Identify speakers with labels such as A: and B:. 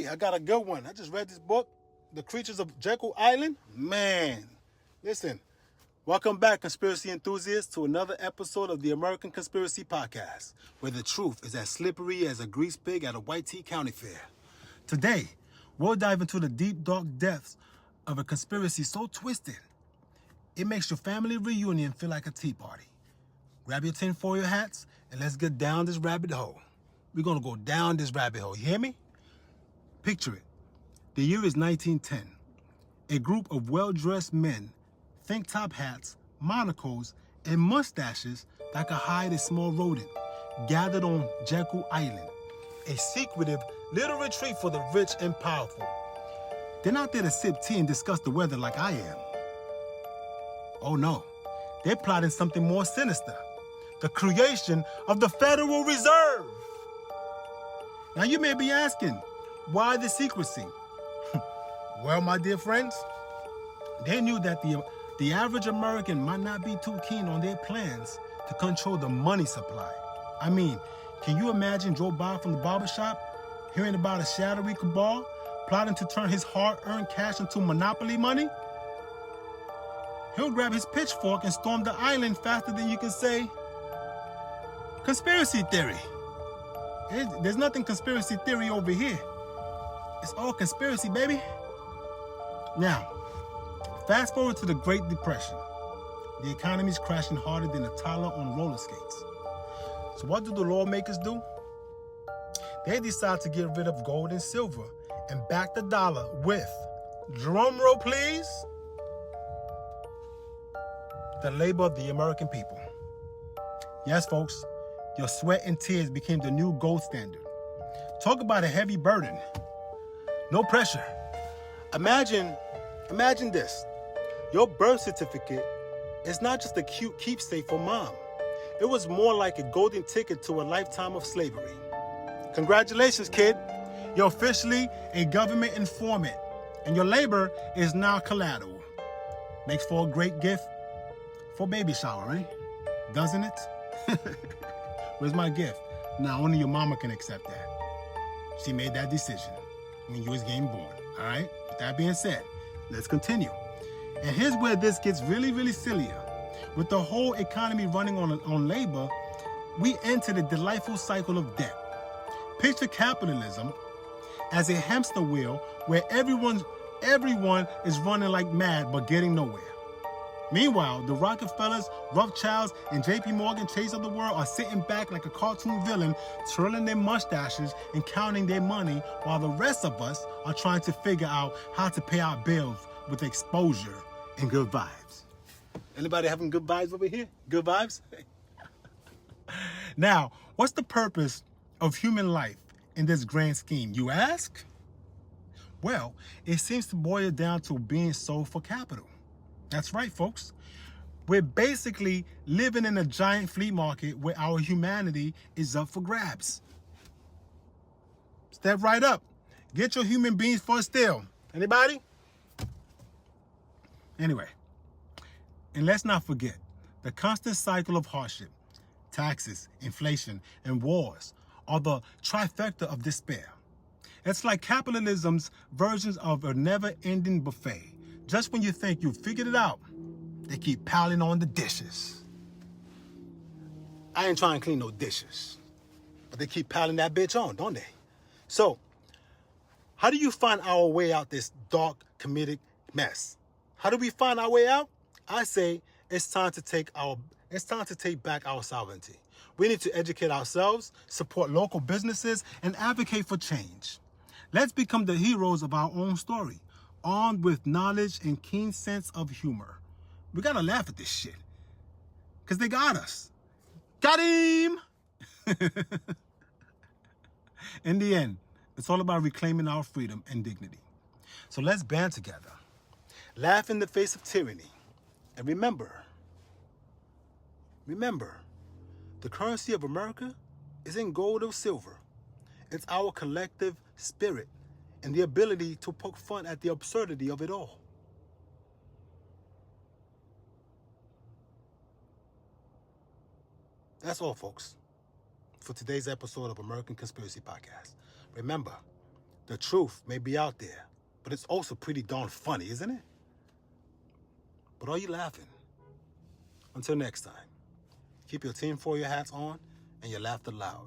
A: I got a good one. I just read this book, The Creatures of Jekyll Island. Man, listen. Welcome back, conspiracy enthusiasts, to another episode of the American Conspiracy Podcast, where the truth is as slippery as a grease pig at a White Tea County Fair. Today, we'll dive into the deep, dark depths of a conspiracy so twisted, it makes your family reunion feel like a tea party. Grab your tinfoil hats, and let's get down this rabbit hole. We're going to go down this rabbit hole. You hear me? Picture it. The year is 1910. A group of well-dressed men, think top hats, monocles, and mustaches that could hide a small rodent, gathered on Jekyll Island, a secretive little retreat for the rich and powerful. They're not there to sip tea and discuss the weather like I am. Oh no, they're plotting something more sinister. The creation of the Federal Reserve. Now you may be asking, why the secrecy? Well, my dear friends, they knew that the average American might not be too keen on their plans to control the money supply. I mean, can you imagine Joe Bob from the barbershop hearing about a shadowy cabal plotting to turn his hard-earned cash into monopoly money? He'll grab his pitchfork and storm the island faster than you can say, conspiracy theory. There's nothing conspiracy theory over here. It's all conspiracy, baby. Now, fast forward to the Great Depression. The economy's crashing harder than a toddler on roller skates. So what do the lawmakers do? They decide to get rid of gold and silver and back the dollar with, drum roll please, the labor of the American people. Yes, folks, your sweat and tears became the new gold standard. Talk about a heavy burden. No pressure. Imagine this. Your birth certificate is not just a cute keepsake for mom. It was more like a golden ticket to a lifetime of slavery. Congratulations, kid. You're officially a government informant, and your labor is now collateral. Makes for a great gift for baby shower, right? Doesn't it? Where's my gift? Now, only your mama can accept that. She made that decision when you was getting born, all right? With that being said, let's continue. And here's where this gets really, really sillier. With the whole economy running on labor, we enter the delightful cycle of debt. Picture capitalism as a hamster wheel where everyone is running like mad but getting nowhere. Meanwhile, the Rockefellers, Rothschilds, and JP Morgan Chase of the world are sitting back like a cartoon villain, twirling their mustaches and counting their money, while the rest of us are trying to figure out how to pay our bills with exposure and good vibes. Anybody having good vibes over here? Good vibes? Now, what's the purpose of human life in this grand scheme, you ask? Well, it seems to boil down to being sold for capital. That's right, folks. We're basically living in a giant flea market where our humanity is up for grabs. Step right up. Get your human beings for a steal. Anybody? Anyway, and let's not forget the constant cycle of hardship. Taxes, inflation, and wars are the trifecta of despair. It's like capitalism's versions of a never-ending buffet. Just when you think you've figured it out, they keep piling on the dishes. I ain't trying to clean no dishes, but they keep piling that bitch on, don't they? So, how do you find our way out this dark, comedic mess? How do we find our way out? I say it's time to take back our sovereignty. We need to educate ourselves, support local businesses, and advocate for change. Let's become the heroes of our own story, armed with knowledge and keen sense of humor. We gotta laugh at this shit, because they got us. Got him! In the end, it's all about reclaiming our freedom and dignity. So let's band together, laugh in the face of tyranny, and remember, the currency of America isn't gold or silver. It's our collective spirit and the ability to poke fun at the absurdity of it all. That's all, folks, for today's episode of American Conspiracy Podcast. Remember, The truth may be out there, but it's also pretty darn funny, isn't it? But are you laughing? Until next time, keep your tinfoil hats on and your laughter loud.